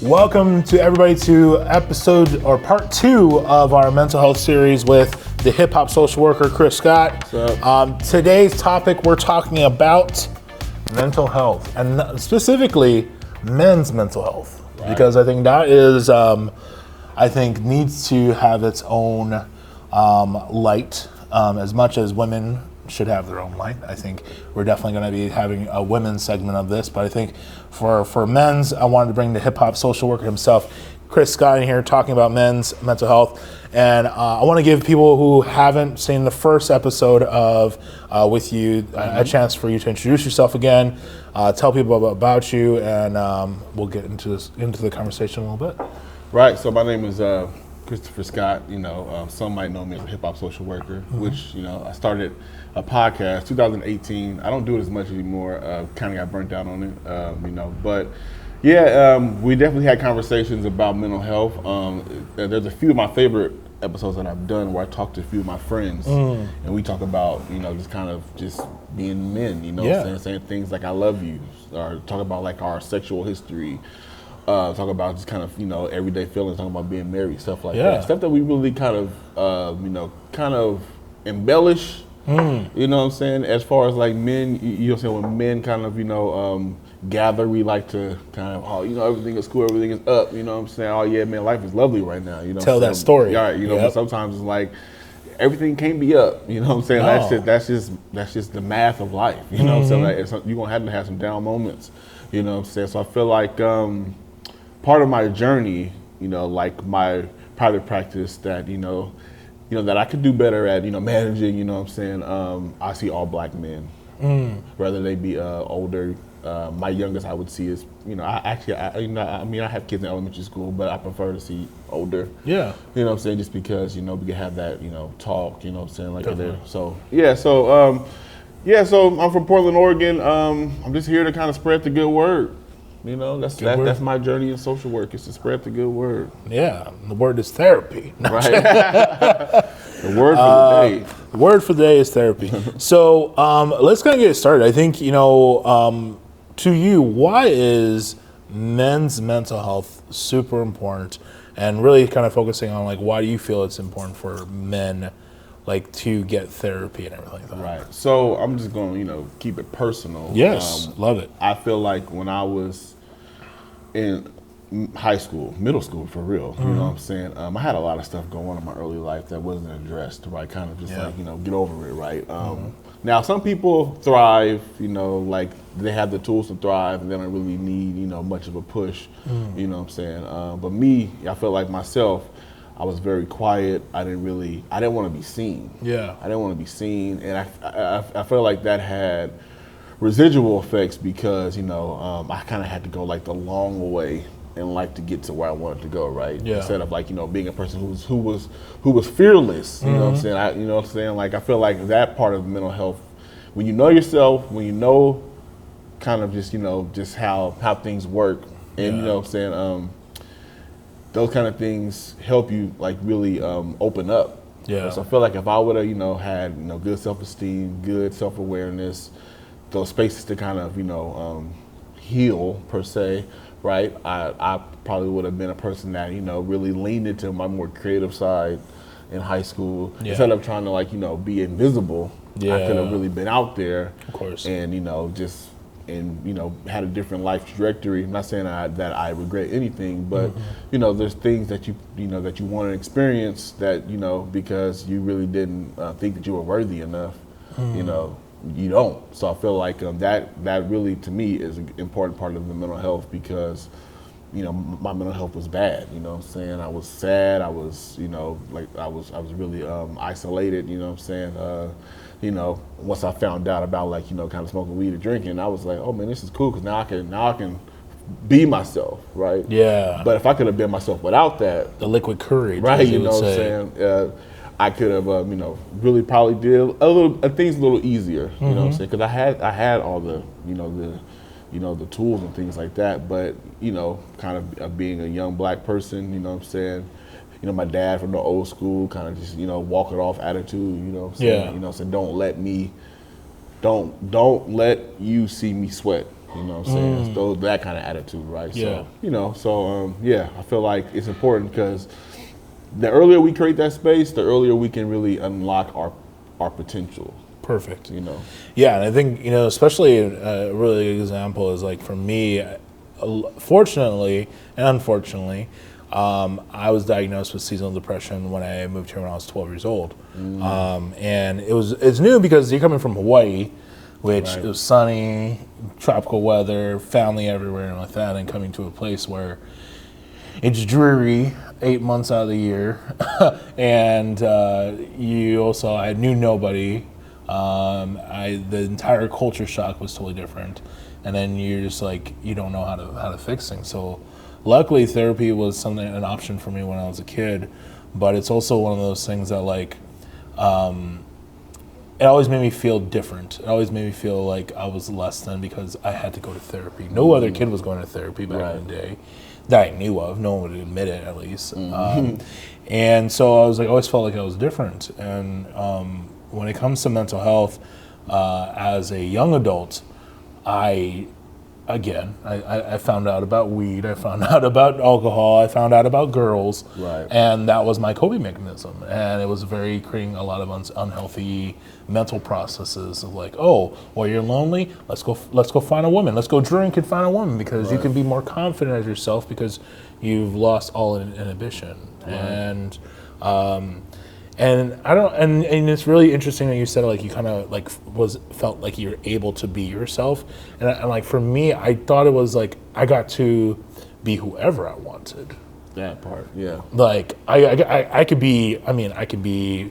Welcome to everybody to episode or part 2 of our mental health series with the hip hop social worker Chris Scott. Today's topic, we're talking about mental health and specifically men's mental health, because I think that is, needs to have its own light, as much as women should have their own light. I think we're definitely going to be having a women's segment of this, but I think for men's, I wanted to bring the hip hop social worker himself, Chris Scott, in here talking about men's mental health. And I want to give people who haven't seen the first episode of with you a chance for you to introduce yourself again, tell people about you, and we'll get into the conversation a little bit. Right. So my name is Christopher Scott. Some might know me as a hip hop social worker, which I started a podcast 2018. I don't do it as much anymore. Kind of got burnt out on it. But yeah, we definitely had conversations about mental health. There's a few of my favorite episodes that I've done where I talk to a few of my friends and we talk about just being men. Saying things like "I love you," or talk about like our sexual history. Talk about just kind of, everyday feelings, talking about being married, stuff like that. Stuff that we really kind of embellish, as far as like men, when men kind of, gather, we like to kind of, everything is cool, everything is up, Oh yeah, man, life is lovely right now, Tell that story. Right, but sometimes it's like, everything can't be up, No. That's just the math of life, Like, you're going to have some down moments, So I feel like, part of my journey, like my private practice that, that I could do better at, managing, I see all black men, whether they be older. My youngest I would see is, I have kids in elementary school, but I prefer to see older. Yeah. Just because, we can have that, talk, like there. So I'm from Portland, Oregon. I'm just here to kind of spread the good word. That's my journey in social work, is to spread the good word. Yeah, the word is therapy. Right. The word for the day. The word for the day is therapy. So let's kind of get started. I think, to you, why is men's mental health super important? And really kind of focusing on like, why do you feel it's important for men like to get therapy and everything like that? Right. So I'm just going to, keep it personal. Yes, love it. I feel like when I was in high school, middle school for real, I had a lot of stuff going on in my early life that wasn't addressed, right? Kind of just get over it, right? Now, some people thrive, like they have the tools to thrive and they don't really need, much of a push, But me, I felt like myself, I was very quiet. I didn't want to be seen. Yeah. I didn't want to be seen. And I felt like that had residual effects because, I kind of had to go like the long way in life to get to where I wanted to go, right? Yeah. Instead of like, being a person who was fearless, you know what I'm saying? Like I feel like that part of mental health, when you know yourself, when you know kind of just, just how things work and those kind of things help you like really open up. Yeah. So I feel like if I would have, had, good self-esteem, good self-awareness, those spaces to kind of, heal per se, right? I probably would have been a person that, really leaned into my more creative side in high school. Yeah. Instead of trying to be invisible, I could have really been out there. Of course. And, had a different life trajectory. I'm not saying that I regret anything, but there's things that you that you want to experience that because you really didn't think that you were worthy enough. You don't. So I feel like that really to me is an important part of the mental health because my mental health was bad. I was sad. I was I was really isolated. Once I found out about kind of smoking weed or drinking, I was like, oh man, this is cool because now I can be myself, right? Yeah. But if I could have been myself without that, the liquid courage, right? I could have really probably did things a little easier, because I had all the the tools and things like that, but kind of being a young black person, my dad from the old school kind of just walk it off attitude, so don't let you see me sweat, You know what I'm saying? So that kind of attitude, right? Yeah. So, I feel like it's important because the earlier we create that space, the earlier we can really unlock our potential. Perfect. Yeah, and I think, especially a really good example is like for me, fortunately and unfortunately, I was diagnosed with seasonal depression when I moved here when I was 12 years old. And it's new because you're coming from Hawaii, which it was sunny, tropical weather, family everywhere and like that, and coming to a place where it's dreary 8 months out of the year. And I knew nobody. The entire culture shock was totally different. And then you're just like, you don't know how to fix things. So luckily therapy was an option for me when I was a kid, but it's also one of those things that like, it always made me feel different. It always made me feel like I was less than because I had to go to therapy. No other kid was going to therapy back in the day that I knew of. No one would admit it, at least. And so I was like, I always felt like I was different. And when it comes to mental health, as a young adult, I found out about weed, I found out about alcohol, I found out about girls, and that was my coping mechanism. And it was creating a lot of unhealthy mental processes of like, oh, well, you're lonely, let's go find a woman, let's go drink and find a woman because you can be more confident as yourself because you've lost all inhibition. And it's really interesting that you said like you kind of like felt like you're able to be yourself, and like for me, I thought it was like I got to be whoever I wanted. That part, yeah. Like I could be. I mean, I could be,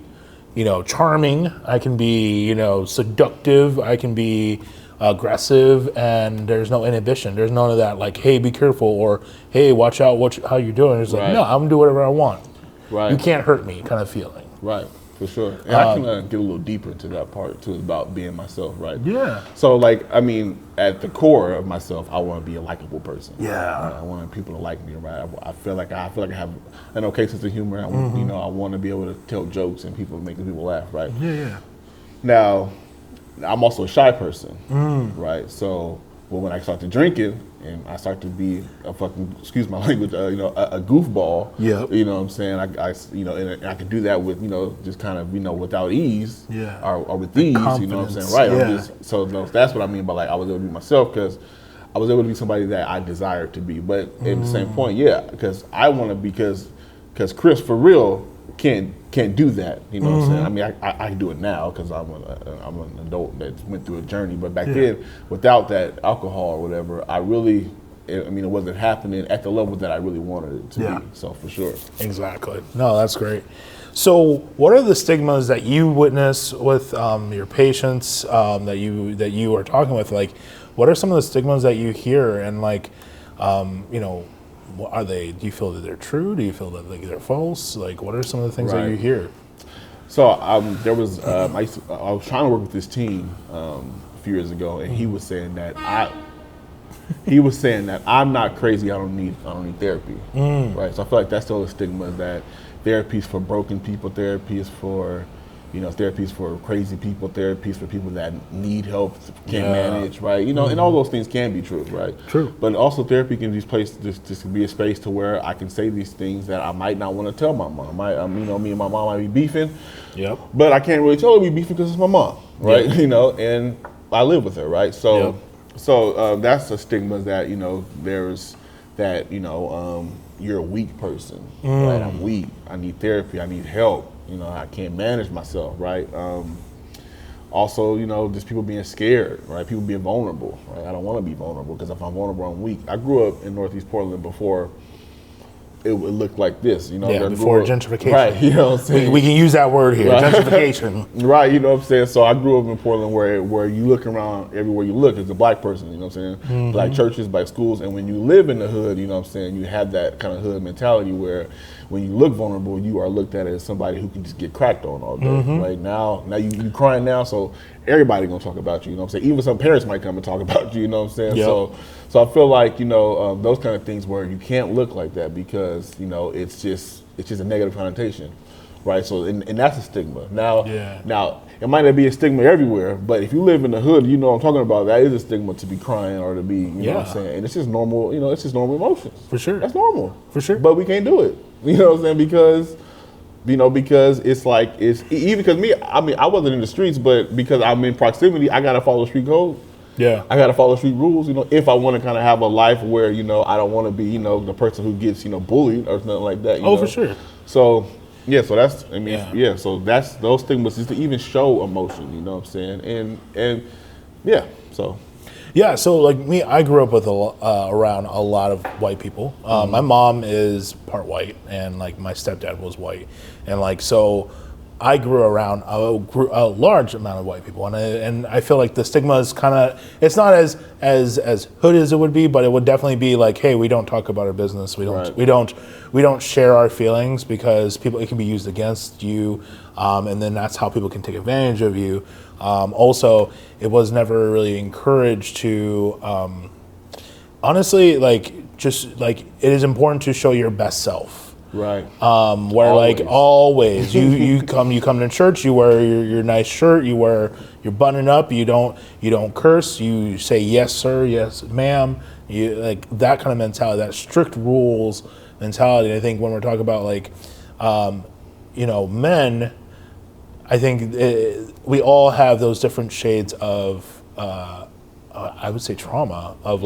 charming. I can be, seductive. I can be aggressive, and there's no inhibition. There's none of that. Like, hey, be careful, or hey, watch out. How you're doing? It's like no, I'm gonna do whatever I want. Right. You can't hurt me, kind of feeling. Right, for sure. And I can get a little deeper into that part too, about being myself, right? Yeah. So, like, I mean, at the core of myself, I want to be a likable person. Yeah. I want people to like me, right? I feel like I have an okay sense of humor. I want to be able to tell jokes and making people laugh, right? Yeah. Now, I'm also a shy person, right? So, when I started drinking and I started to be a fucking, excuse my language, a goofball. Yeah. You know what I'm saying? And I could do that with, just kind of, without ease. Yeah. Or with ease, you know what I'm saying? Right. Yeah. That's what I mean by like I was able to be myself because I was able to be somebody that I desired to be. But at the same point, because I want to because Chris for real can't do that, you know what I'm saying? I mean, I can do it now because I'm an adult that went through a journey. But back then, without that alcohol or whatever, it wasn't happening at the level that I really wanted it to be. So for sure. Exactly. No, that's great. So, what are the stigmas that you witness with your patients that you are talking with? Like, what are some of the stigmas that you hear, and like, what are they? Do you feel that they're true? Do you feel that they're false? Like, what are some of the things that you hear? So there was I was trying to work with this team a few years ago, and he was saying that I'm not crazy. I don't need therapy. Right. So I feel like that's still a stigma that therapy is for broken people. Therapy is for therapy is for crazy people, therapy is for people that need help, can't manage, right? And all those things can be true, right? True. But also therapy can be be a space to where I can say these things that I might not want to tell my mom. Me and my mom might be beefing, but I can't really tell her we beefing because it's my mom, right? And I live with her, right? So that's a stigma that, there's that, you're a weak person, right? I'm weak, I need therapy, I need help. I can't manage myself, right? Also, just people being scared, right? People being vulnerable, right? I don't want to be vulnerable because if I'm vulnerable, I'm weak. I grew up in Northeast Portland before it would look like this, before gentrification. Right, you know what I'm saying? We can use that word here, gentrification. Right, you know what I'm saying? So I grew up in Portland where you look around, everywhere you look, as a black person, you know what I'm saying? Black churches, black schools, and when you live in the hood, you know what I'm saying, you have that kind of hood mentality where when you look vulnerable, you are looked at as somebody who can just get cracked on all day, right? Now you crying now, so everybody gonna talk about you, you know what I'm saying? Even some parents might come and talk about you, you know what I'm saying? Yep. So I feel like, those kind of things where you can't look like that because, it's just a negative connotation, right? So, and that's a stigma. Now, it might not be a stigma everywhere, but if you live in the hood, you know what I'm talking about. That is a stigma to be crying or to be, you know what I'm saying? And it's just normal, it's just normal emotions. For sure. That's normal. For sure. But we can't do it. You know what I'm saying? Because it's like, even because I wasn't in the streets, but because I'm in proximity, I got to follow street code. Yeah. I got to follow street rules, if I want to kind of have a life where, I don't want to be, the person who gets, bullied or something like that. For sure. So, yeah, so that's, so that's those stigmas is to even show emotion, you know what I'm saying? And yeah, so. Yeah, so like me, I grew up with around a lot of white people. My mom is part white, and like my stepdad was white, and like so, I grew around a large amount of white people, and I feel like the stigma is kind of, it's not as hood as it would be, but it would definitely be like, hey, we don't talk about our business, we don't share our feelings because it can be used against you, and then that's how people can take advantage of you. Also, it was never really encouraged to, honestly, just it is important to show your best self. Right. Always you come to church, you wear your nice shirt, you're buttoning up, you don't curse, you say yes sir, yes ma'am, you like that kind of mentality, that strict rules mentality. I think when we're talking about men, I think we all have those different shades of I would say trauma of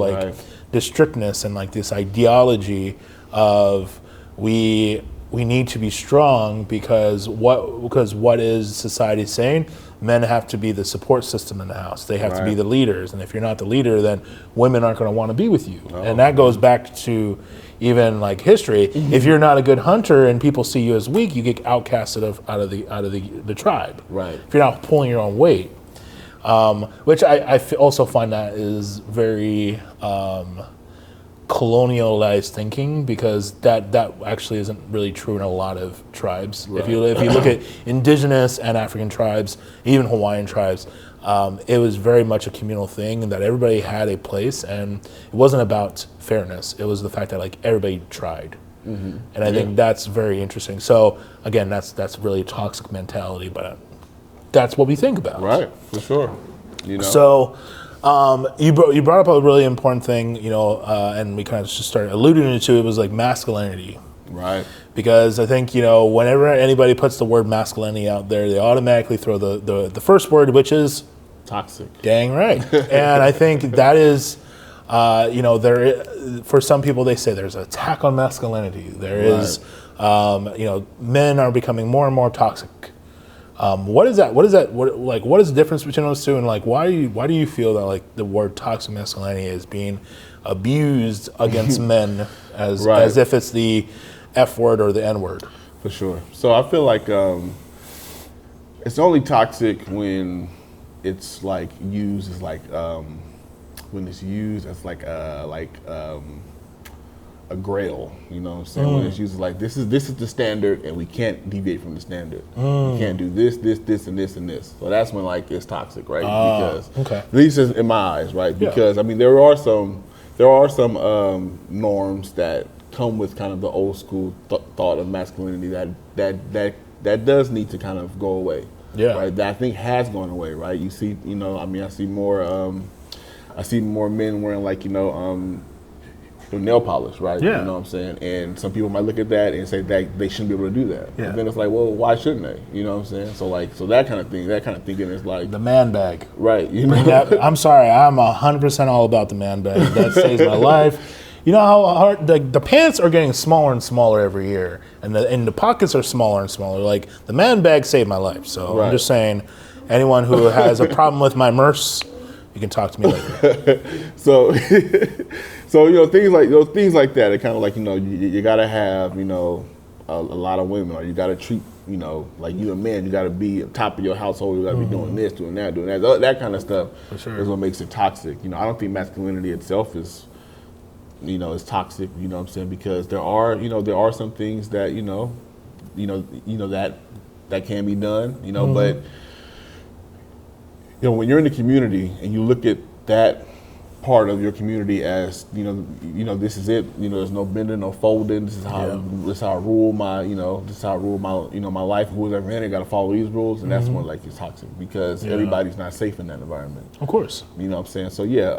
this strictness and like this ideology of we need to be strong because what is society saying? Men have to be the support system in the house. They have to be the leaders, and if you're not the leader, then women aren't going to want to be with you. And that goes back to even like history. Mm-hmm. If you're not a good hunter and people see you as weak, you get outcasted out of the tribe. Right. If you're not pulling your own weight, which I also find that is very colonialized thinking, because that actually isn't really true in a lot of tribes. Right. If you look at indigenous and African tribes, even Hawaiian tribes, it was very much a communal thing, and that everybody had a place, and it wasn't about fairness. It was the fact that like everybody tried. Mm-hmm. And I think that's very interesting. So again, that's really a toxic mentality, but that's what we think about. Right, for sure. So you brought up a really important thing, and we kind of just started alluding to it, was like masculinity. Right. Because I think, whenever anybody puts the word masculinity out there, they automatically throw the first word, which is toxic. Dang right. And I think that is, for some people, they say there's an attack on masculinity. There is, men are becoming more and more toxic. What is that? What is the difference between those two? And like, why do you feel that like the word toxic masculinity is being abused against men as if it's the F word or the N word? For sure. So I feel like it's only toxic when it's like used as like when it's used as like a grail, you know what I'm saying? When it's used like this is the standard and we can't deviate from the standard. We can't do this, and this, and this. So that's when like it's toxic, right? Because at least in my eyes, right? Because I mean there are some norms that come with kind of the old school thought of masculinity that does need to kind of go away. Yeah. Right. That I think has gone away, right? You see, I see more men wearing like, nail polish, right? Yeah. You know what I'm saying? And some people might look at that and say that they shouldn't be able to do that. Yeah. But then it's like, well, why shouldn't they? You know what I'm saying? So that kind of thinking is like the man bag. Right. I'm sorry, I'm 100% all about the man bag. That saves my life. You know how hard the pants are getting smaller and smaller every year, and the pockets are smaller and smaller. Like the man bag saved my life. So I'm just saying, anyone who has a problem with my merce, you can talk to me later. So things like that. It kind of like you gotta have a lot of women, or you gotta treat like you a man. You gotta be on top of your household. You gotta be doing this, doing that, that kind of stuff. For sure. Is what makes it toxic. I don't think masculinity itself is toxic. You know what I'm saying? Because there are some things that that can be done. But when you're in the community and you look at that part of your community as this is it. There's no bending, no folding. This is how I rule my my life. Who's ever in it got to follow these rules, and that's when like it's toxic because everybody's not safe in that environment. Of course, you know what I'm saying. So yeah,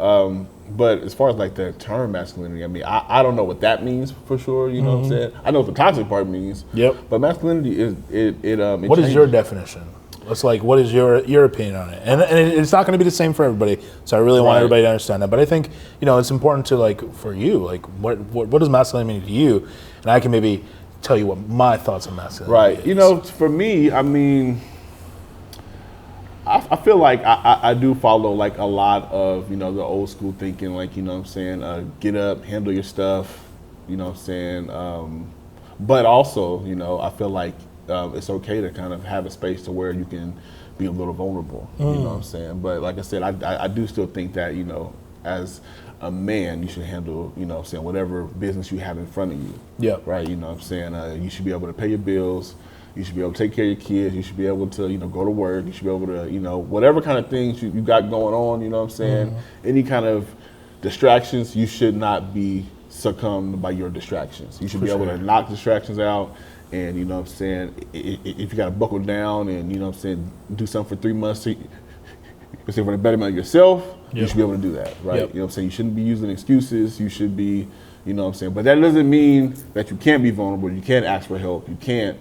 but as far as like the term masculinity, I mean, I don't know what that means for sure. You know what I'm saying. I know what the toxic part means. Yep. But masculinity is it. What is your definition? It's like, what is your opinion on it? And it's not going to be the same for everybody. So I really want everybody to understand that. But I think, it's important to like, for you, like what does masculinity mean to you? And I can maybe tell you what my thoughts on masculinity is. Right. For me, I mean, I feel like I do follow like a lot of, the old school thinking, like, get up, handle your stuff, but also, I feel like it's okay to kind of have a space to where you can be a little vulnerable, you know what I'm saying? But like I said, I do still think that, as a man, you should handle, whatever business you have in front of you. Yeah. Right, you should be able to pay your bills. You should be able to take care of your kids. You should be able to, go to work. You should be able to, whatever kind of things you got going on, you know what I'm saying? Any kind of distractions, you should not be succumbed by your distractions. You should be able to knock distractions out. And you know what I'm saying, if you got to buckle down and do something for 3 months to for the betterment of yourself, you should be able to do that, right? You know what I'm saying? You shouldn't be using excuses. You should be, but that doesn't mean that you can't be vulnerable. You can't ask for help. You can't,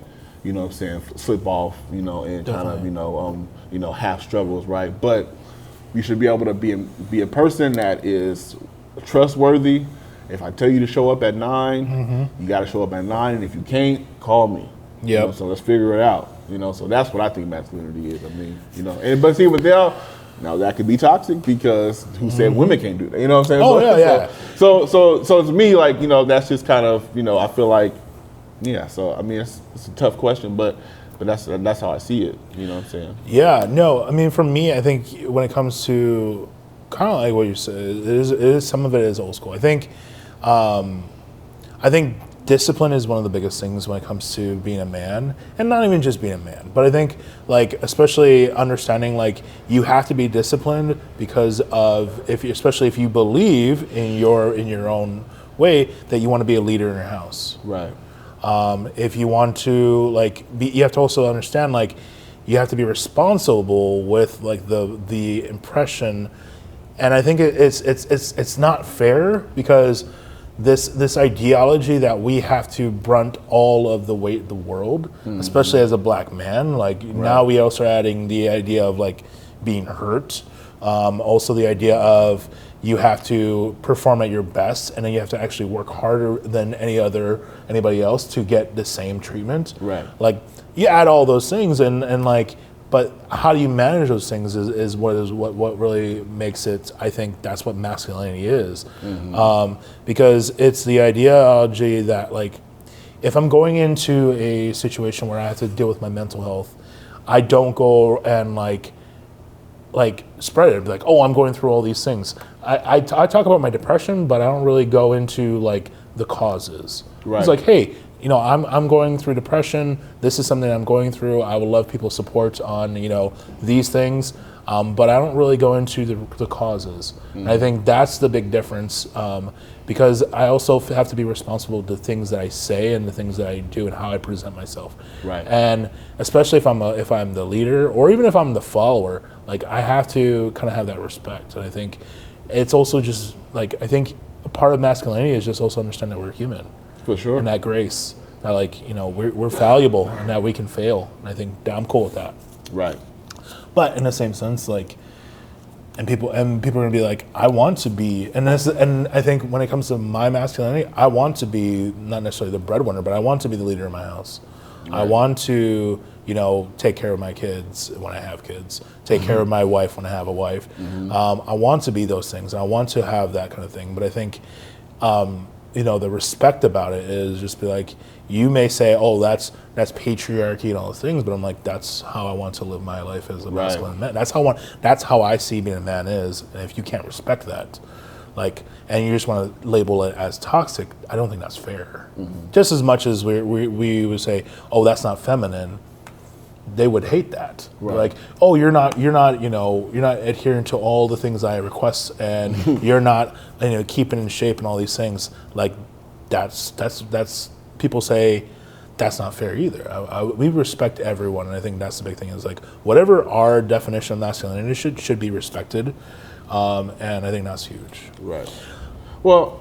slip off, and kind of, have struggles, right? But you should be able to be a person that is trustworthy. If I tell you to show up at 9, you got to show up at 9, and if you can't, call me. Yeah. So let's figure it out. So that's what I think masculinity is. I mean, but see, with Dale, now that could be toxic because who said women can't do that? You know what I'm saying? Oh yeah. So to me, like that's just kind of I feel like So I mean, it's a tough question, but that's how I see it. You know what I'm saying? Yeah. No. I mean, for me, I think when it comes to kind of like what you said, it is some of it is old school. I think discipline is one of the biggest things when it comes to being a man, and not even just being a man, but I think like especially understanding like you have to be disciplined because of especially if you believe in your own way that you want to be a leader in your house. Right. If you want to you have to also understand like you have to be responsible with like the impression, and I think it's not fair because this ideology that we have to brunt all of the weight of the world, especially as a black man. Now we also are adding the idea of like being hurt. Also the idea of you have to perform at your best, and then you have to actually work harder than anybody else to get the same treatment. Right. Like you add all those things, and like, but how do you manage those things is what really makes it. I think that's what masculinity is, because it's the ideology that like, if I'm going into a situation where I have to deal with my mental health, I don't go and like spread it. Be like, oh, I'm going through all these things. I talk about my depression, but I don't really go into like the causes. Right. It's like, hey, I'm going through depression. This is something I'm going through. I would love people's support on these things, but I don't really go into the causes. And I think that's the big difference, because I also have to be responsible to the things that I say and the things that I do and how I present myself. Right. And especially if I'm the leader or even if I'm the follower, like I have to kind of have that respect. And I think it's also just like, I think a part of masculinity is just also understand that we're human. For sure. And that grace, that we're fallible and that we can fail. And I think that I'm cool with that. Right. But in the same sense, and people are gonna be like, I want to be, and I think when it comes to my masculinity, I want to be not necessarily the breadwinner, but I want to be the leader in my house. Right. I want to, take care of my kids when I have kids, take care of my wife when I have a wife. I want to be those things. I want to have that kind of thing. But I think, the respect about it is just be like, you may say, oh, that's patriarchy and all those things, but I'm like, that's how I want to live my life as a masculine man. That's how I see being a man is. And if you can't respect that, and you just want to label it as toxic, I don't think that's fair. Just as much as we would say, oh, that's not feminine. they would hate that. Right. Like, oh, you're not adhering to all the things I request, and you're not, keeping in shape and all these things. Like, that's people say that's not fair either. We respect everyone, and I think that's the big thing. Is like whatever our definition of masculinity should be respected, and I think that's huge. Right. Well,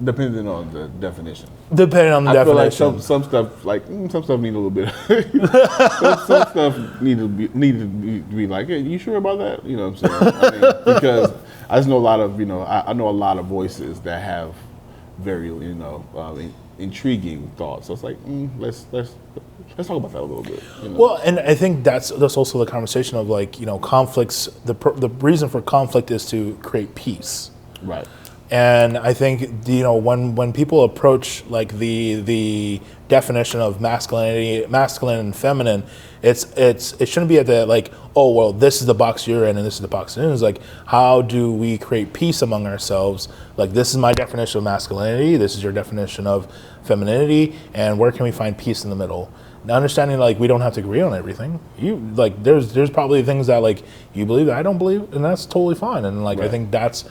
depending on the definition. Depending on the definition. I feel like some stuff need a little bit. some stuff need to be like, hey, you sure about that? You know what I'm saying? Because I just know a lot of I know a lot of voices that have very intriguing thoughts. So it's like let's talk about that a little bit. Well, and I think that's also the conversation of like conflicts. The reason for conflict is to create peace. Right. And I think when people approach like the definition of masculinity, masculine and feminine, it shouldn't be at the like, oh well, this is the box you're in and this is the box you're in. It's like, how do we create peace among ourselves? Like, this is my definition of masculinity, this is your definition of femininity, and where can we find peace in the middle? Now, understanding like we don't have to agree on everything. There's probably things that like you believe that I don't believe, and that's totally fine. And like, right. I think that's.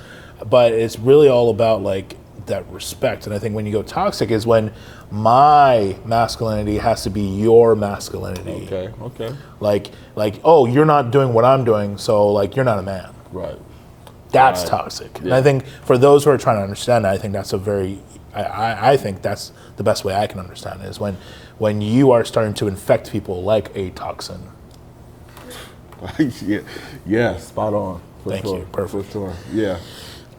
But it's really all about like that respect. And I think when you go toxic is when my masculinity has to be your masculinity. Okay. Like, oh, you're not doing what I'm doing, so like you're not a man. Right. That's toxic. Yeah. And I think for those who are trying to understand that, I think that's I think that's the best way I can understand it, is when you are starting to infect people like a toxin. Yeah, spot on. Thank you. Perfect. For sure. Yeah.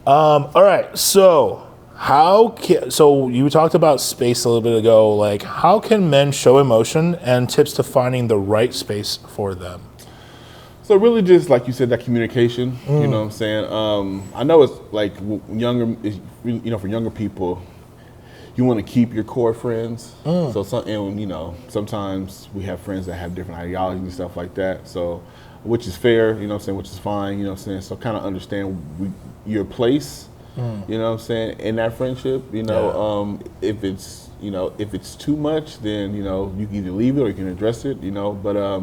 All right, so so you talked about space a little bit ago. Like, how can men show emotion, and tips to finding the right space for them? So really, just like you said, that communication. You know what I'm saying? I know it's like for younger people, you want to keep your core friends. So sometimes we have friends that have different ideologies and stuff like that. So, which is fair, which is fine, So kind of understand your place, you know what I'm saying, in that friendship, if it's too much, then, you can either leave it or you can address it, but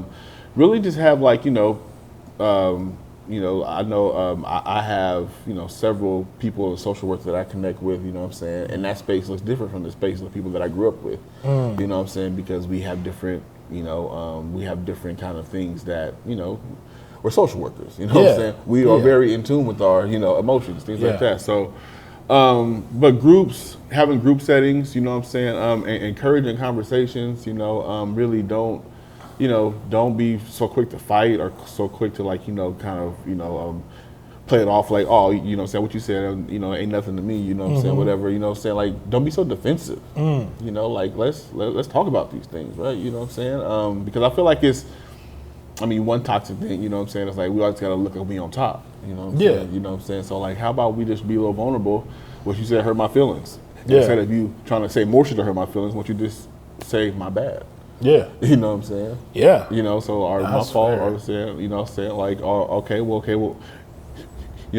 really just have like, I know I have, several people in social work that I connect with, and that space looks different from the space of the people that I grew up with, because we have different, kind of things that, we're social workers, what I'm saying? We are very in tune with our, emotions, things like that. So, but having group settings, encouraging conversations, really don't be so quick to fight or so quick to like, play it off like, oh, say what you said, ain't nothing to me, saying, whatever, like, don't be so defensive, like, let's talk about these things, right? Because I feel like one toxic thing, it's like we always gotta look at me on top, So like, how about we just be a little vulnerable? What you said hurt my feelings. Instead of you trying to say more shit to hurt my feelings, why don't you just say my bad? Yeah. You know what I'm saying? Yeah. So are my fault, or saying, like, okay, what can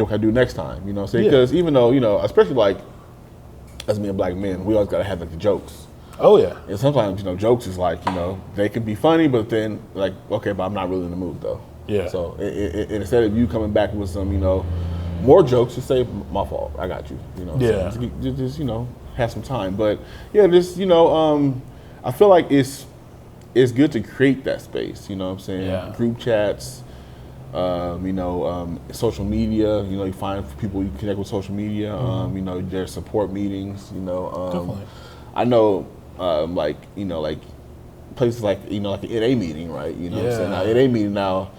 I do next time? Because even though, especially like as me and black men, we always gotta have like the jokes. Oh yeah. And sometimes, jokes is like, they can be funny, but then like, okay, but I'm not really in the mood though. Yeah. So instead of you coming back with some, more jokes, just say my fault. I got you. Yeah. So just have some time. But yeah, just I feel like it's good to create that space. You know what I'm saying? Yeah. Group chats. Social media. You find people you connect with social media. There's support meetings. Definitely. I know. Like places like like an NA meeting, right? What I'm saying? Now, NA meeting now,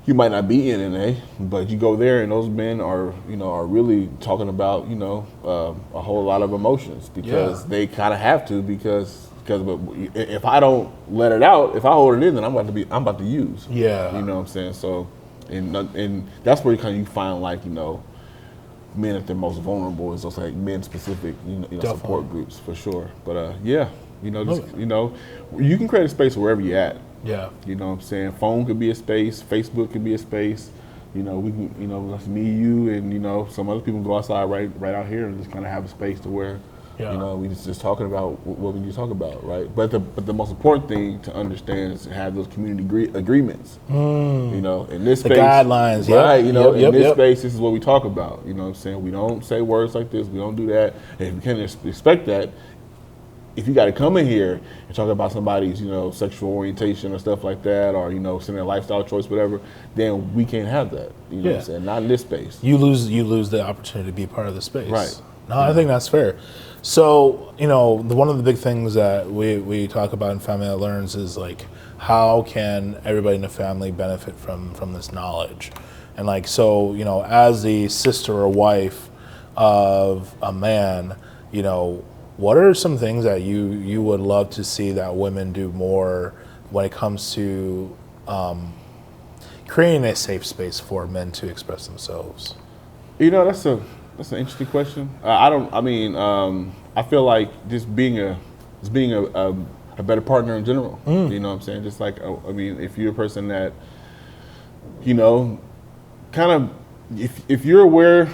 you might not be in NA, but you go there and those men are really talking about a whole lot of emotions because they kind of have to because if I don't let it out, if I hold it in, then I'm about to use. Yeah. You know what I'm saying? So and that's where you find like men at their most vulnerable is those like men specific support groups for sure. But you can create a space wherever you're at. Yeah. You know what I'm saying? Phone could be a space, Facebook could be a space. We can that's me, you, and some other people go outside right out here and just kind of have a space to where Yeah. You know, we just talking about what we need to talk about, right? But the most important thing to understand is to have those community agreements. You know, in this space, guidelines, right? yep. You know, Yep, in this yep. space, this is what we talk about. You know what I'm saying? We don't say words like this. We don't do that. And if you can't expect that, if you got to come in here and talk about somebody's, you know, sexual orientation or stuff like that, or, you know, their lifestyle choice, whatever, then we can't have that. You know what I'm saying? Not in this space. You lose the opportunity to be part of the space. Right. No, I think that's fair. So, you know, one of the big things that we talk about in Family That Learns is like, how can everybody in the family benefit from this knowledge? And like, so, you know, as the sister or wife of a man, you know, what are some things that you would love to see that women do more when it comes to creating a safe space for men to express themselves? You know, that's an interesting question. I feel like just being a better partner in general. You know what I'm saying? Just like, I mean, if you're a person that, you know, kind of, if you're aware,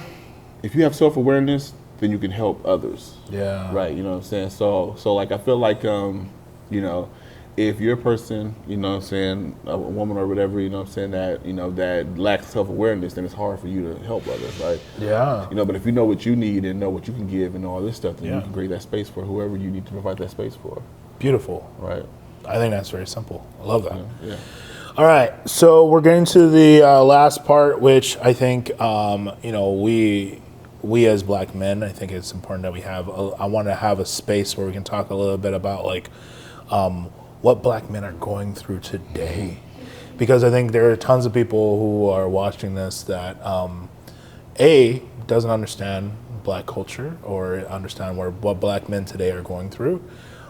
if you have self-awareness, then you can help others. Yeah. Right. You know what I'm saying? So like, I feel like, you know, if you're a person, you know what I'm saying, a woman or whatever, you know what I'm saying, that, you know, that lacks self-awareness, then it's hard for you to help others, right? Yeah. You know, but if you know what you need and know what you can give and all this stuff, then Yeah. you can create that space for whoever you need to provide that space for. Beautiful. Right. I think that's very simple. I love that. Yeah. All right, so we're getting to the last part, which I think, you know, we as black men, I think it's important that we have, I want to have a space where we can talk a little bit about like what black men are going through today. Because I think there are tons of people who are watching this that, doesn't understand black culture or understand what black men today are going through.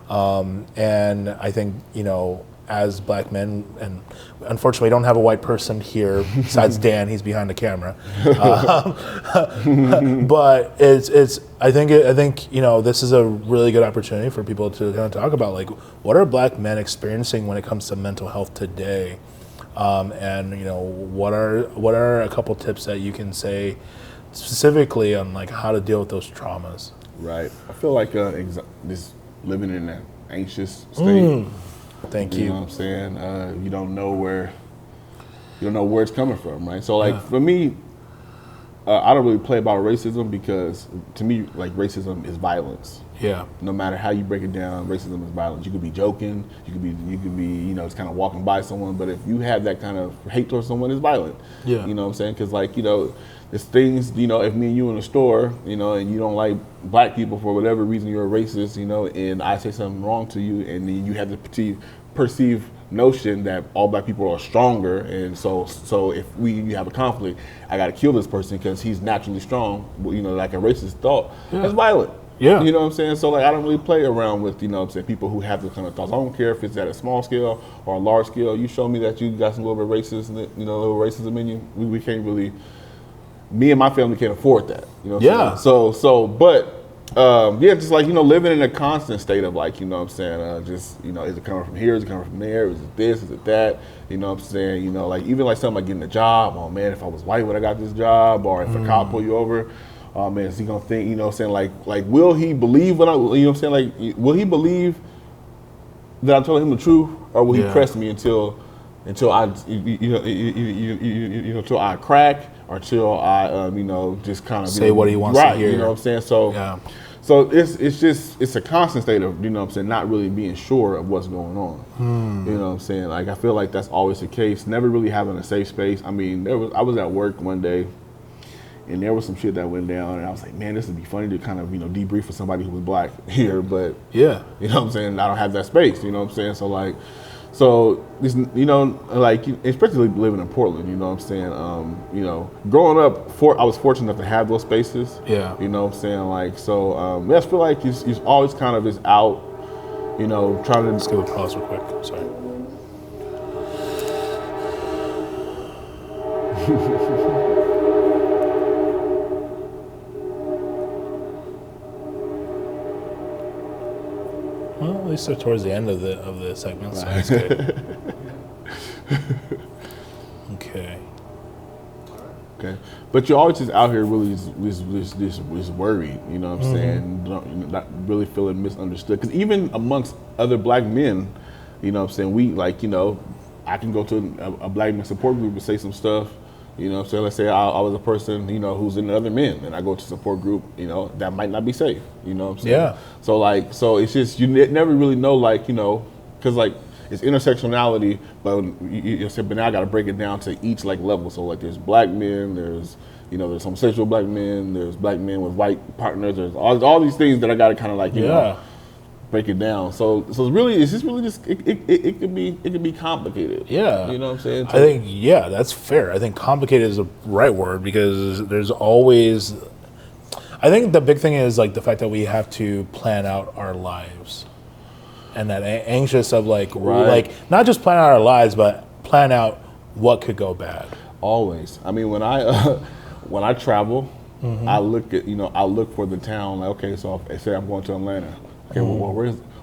And I think, you know, as black men, and unfortunately we don't have a white person here besides Dan, he's behind the camera. But I think, you know, this is a really good opportunity for people to kind of talk about like, what are black men experiencing when it comes to mental health today? And, you know, what are a couple tips that you can say specifically on like how to deal with those traumas? Right. I feel like just living in an anxious state. Thank you. You know what I'm saying? You don't know where it's coming from, right? So like for me, I don't really play about racism because to me, like, racism is violence. Yeah. No matter how you break it down, racism is violence. You could be joking, you could be, you know, just kind of walking by someone, but if you have that kind of hate towards someone, it's violent. Yeah. You know what I'm saying? Because, like, you know, there's things, you know, if me and you in a store, you know, and you don't like black people for whatever reason, you're a racist, you know, and I say something wrong to you, and then you have the perceived notion that all black people are stronger, and so if you have a conflict, I got to kill this person because he's naturally strong, you know, like a racist thought. Yeah. That's violent. Yeah. You know what I'm saying? So, like, I don't really play around with, you know what I'm saying, people who have those kind of thoughts. I don't care if it's at a small scale or a large scale. You show me that you got some little bit of racism, you know, a little racism in you, we can't really, me and my family can't afford that. You know what I'm saying? But just like, you know, living in a constant state of, like, you know what I'm saying, just, you know, is it coming from here, is it coming from there, is it this, is it that, you know what I'm saying, you know, like, even like something like getting a job, oh man, if I was white would I got this job, or if a cop pull you over, oh man, is he gonna think, you know what I'm saying, like will he believe when I, you know what I'm saying, like, will he believe that I'm telling him the truth, or will he press me until I, until I crack, or until I, you know, just kind of say what he wants to hear. You know what I'm saying? So, so it's a constant state of, you know what I'm saying, not really being sure of what's going on. You know what I'm saying? Like, I feel like that's always the case. Never really having a safe space. I mean, I was at work one day, and there was some shit that went down, and I was like, man, this would be funny to kind of, you know, debrief with somebody who was black here, but you know what I'm saying, I don't have that space. You know what I'm saying? So, like, this, you know, like, especially living in Portland, you know what I'm saying, you know, growing up, I was fortunate enough to have those spaces. Yeah. You know what I'm saying? Like, so, I just feel like he's always kind of is out, you know, trying to. Let's give a pause real quick. Sorry. Well, at least they're towards the end of the segment, so that's good. Okay. Okay, but you're always just out here really just worried, you know what I'm saying? Not really feeling misunderstood. Because even amongst other black men, you know what I'm saying, we like, you know, I can go to a black men support group and say some stuff, you know what I'm saying? Let's say I was a person, you know, who's in other men, and I go to support group, you know, that might not be safe, you know what I'm saying? Yeah. So it's just, you never really know, like, you know, because like, it's intersectionality, but you said, but now I got to break it down to each like level. So like, there's black men, there's homosexual black men, there's black men with white partners, there's all these things that I got to kind of like, you know, break it down. So it's just it could be complicated. Yeah, you know what I'm saying? I think that's fair. I think complicated is the right word, because there's always. I think the big thing is like the fact that we have to plan out our lives. And that anxious of like not just plan out our lives, but plan out what could go bad. Always. I mean, when I travel, I look for the town. Like, okay, so if, say I'm going to Atlanta. Okay, well,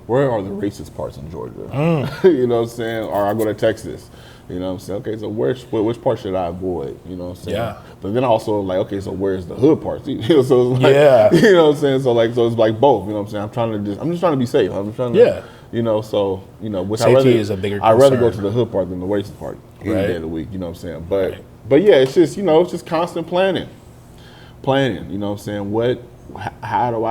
where are the racist parts in Georgia? You know what I'm saying? Or I go to Texas. You know what I'm saying? Okay, so which part should I avoid? You know what I'm saying? Yeah. But then also like, okay, so where's the hood parts? You know, so it's like, you know what I'm saying? So it's like both. You know what I'm saying? I'm just trying to be safe. I'm trying to. You know, so which safety is a bigger concern. I'd rather go to the hood part than the racist part any day of the week. You know what I'm saying? But yeah, it's just it's just constant planning. You know what I'm saying? How do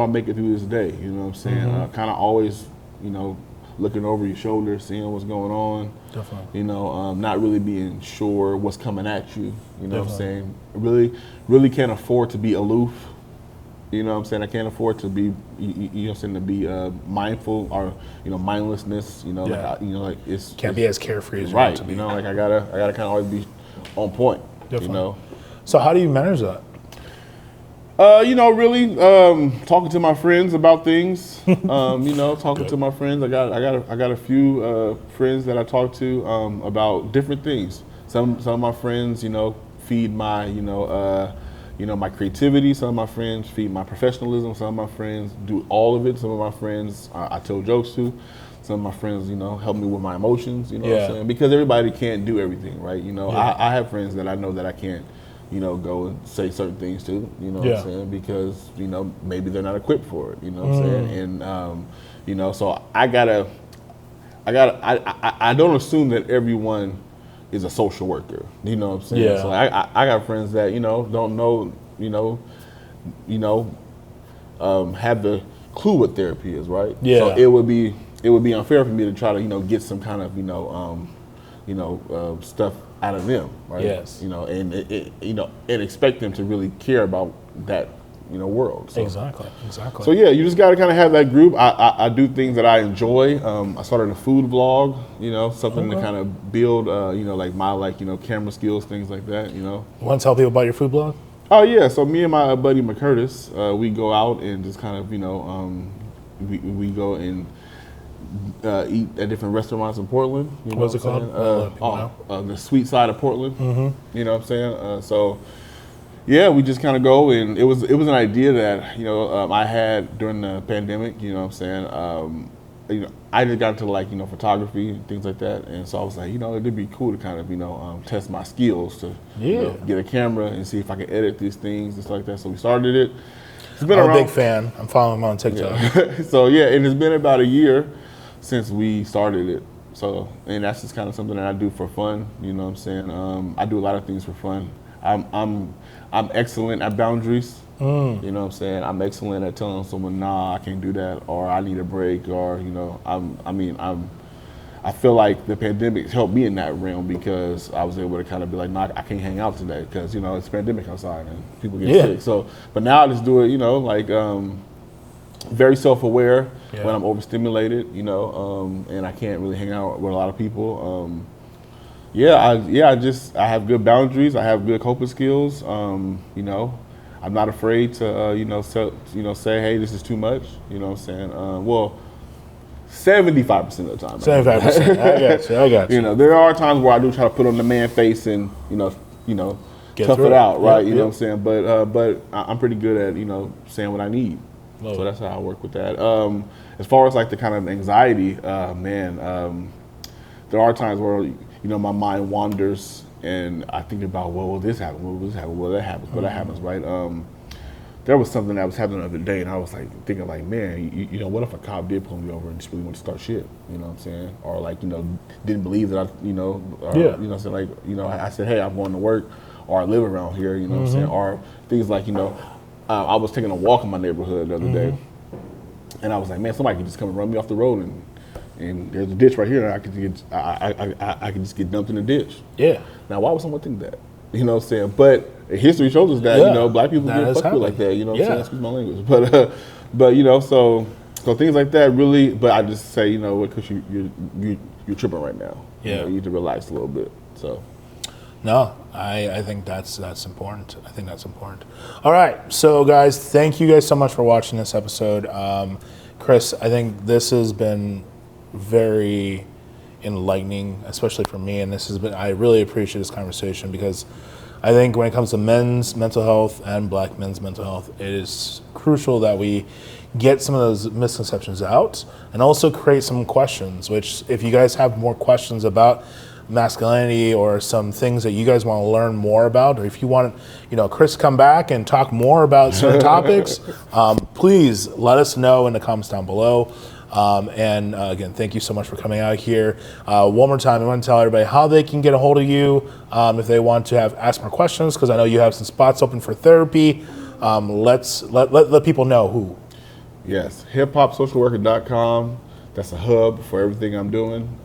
I make it through this day? You know what I'm saying? Kind of always looking over your shoulder, seeing what's going on. Definitely. You know, not really being sure what's coming at you. You know what I'm saying? Really can't afford to be aloof. You know what I'm saying? I can't afford to be, you know what I'm saying, to be mindful or, mindlessness, like it's... Can't be as carefree as you right, want to be. Like I gotta kind of always be on point, Definitely. So how do you manage that? Really talking to my friends about things, talking to my friends. I got a few friends that I talk to about different things. Some of my friends, feed my, my creativity. Some of my friends feed my professionalism. Some of my friends do all of it. Some of my friends I tell jokes to. Some of my friends, help me with my emotions. You know what I'm saying? Because everybody can't do everything, right? I have friends that I know that I can't, go and say certain things to. You know what I'm saying? Because maybe they're not equipped for it. You know what I'm saying? And so I don't assume that everyone is a social worker. You know what I'm saying? Yeah. So I got friends that don't know, have the clue what therapy is, right? Yeah. So it would be unfair for me to try to get some kind of stuff out of them, right? Yes. And and expect them to really care about that world. So. Exactly. So yeah, you just got to kind of have that group. I do things that I enjoy. I started a food vlog, something to kind of build, like my camera skills, things like that. You want to tell people about your food blog? Oh yeah, so me and my buddy McCurtis, we go out and just kind of we go and eat at different restaurants in Portland. What's it called? The Sweet Side of Portland. You know what I'm saying? So. Yeah, we just kind of go, and it was an idea that I had during the pandemic. You know what I'm saying? I just got into photography and things like that, and so I was like, it'd be cool to kind of test my skills to get a camera and see if I could edit these things and stuff like that. So we started it. I'm a big fan. I'm following him on TikTok. Yeah. So yeah, and it's been about a year since we started it. So, and that's just kind of something that I do for fun. You know what I'm saying? I do a lot of things for fun. I'm excellent at boundaries. You know what I'm saying? I'm excellent at telling someone, nah, I can't do that, or I need a break, or I feel like the pandemic helped me in that realm because I was able to kind of be like, nah, I can't hang out today because it's pandemic outside and people get sick. So, but now I just do it, very self-aware when I'm overstimulated, and I can't really hang out with a lot of people. I have good boundaries. I have good coping skills. I'm not afraid to, say, hey, this is too much. You know what I'm saying? 75% of the time. 75%. I got you. There are times where I do try to put on the man face and, tough it out, right? You know what I'm saying? But I'm pretty good at, saying what I need. So that's how I work with that. As far as the kind of anxiety, there are times where my mind wanders and I think about, well, will this happen? Will this happen? Will that happen? Will that happens, right? There was something that was happening the other day, and I was like thinking, like, man, you know, what if a cop did pull me over and just really want to start shit? You know what I'm saying? Or like, you know, didn't believe that you know, you know, so like, you know, I said, hey, I'm going to work, or I live around here, you know what I'm saying? Or things like, you know, I was taking a walk in my neighborhood the other day, and I was like, man, somebody could just come and run me off the road, and there's a ditch right here, and I could just get dumped in the ditch. Yeah. Now, why would someone think that? You know what I'm saying? But history shows us that, you know, black people get fucked with like that, you know what I'm saying? Excuse my language. But you know, so things like that really, but I just say, you know, because you're tripping right now. Yeah. You know, you need to relax a little bit, so. No, I think that's important. I think that's important. All right, so guys, thank you guys so much for watching this episode. Chris, I think this has been very enlightening, especially for me, and I really appreciate this conversation because I think when it comes to men's mental health and black men's mental health, it is crucial that we get some of those misconceptions out and also create some questions, which if you guys have more questions about masculinity or some things that you guys want to learn more about, or if you want, you know, Chris come back and talk more about certain topics, please let us know in the comments down below. And again, thank you so much for coming out here. One more time, I want to tell everybody how they can get a hold of you if they want to ask more questions, because I know you have some spots open for therapy. Let people know who. Yes, hiphopsocialworker.com. That's a hub for everything I'm doing.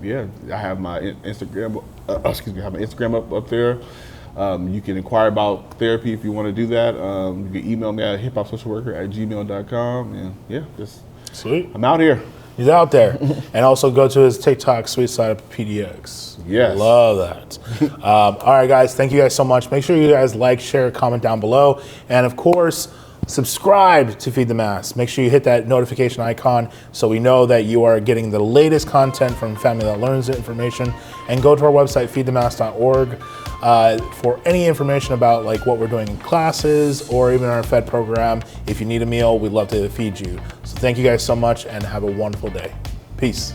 Yeah, I have my Instagram. I have my Instagram up there. You can inquire about therapy if you want to do that. You can email me at hiphopsocialworker@gmail.com. And yeah, just sweet. I'm out here. He's out there. And also go to his TikTok, Sweet Side of PDX. Yes. Love that. All right, guys. Thank you guys so much. Make sure you guys like, share, comment down below. And of course, subscribe to Feed the Mass. Make sure you hit that notification icon so we know that you are getting the latest content from Family That Learns the Information. And go to our website, feedthemass.org, for any information about like what we're doing in classes or even our Fed program. If you need a meal, we'd love to feed you. So thank you guys so much and have a wonderful day. Peace.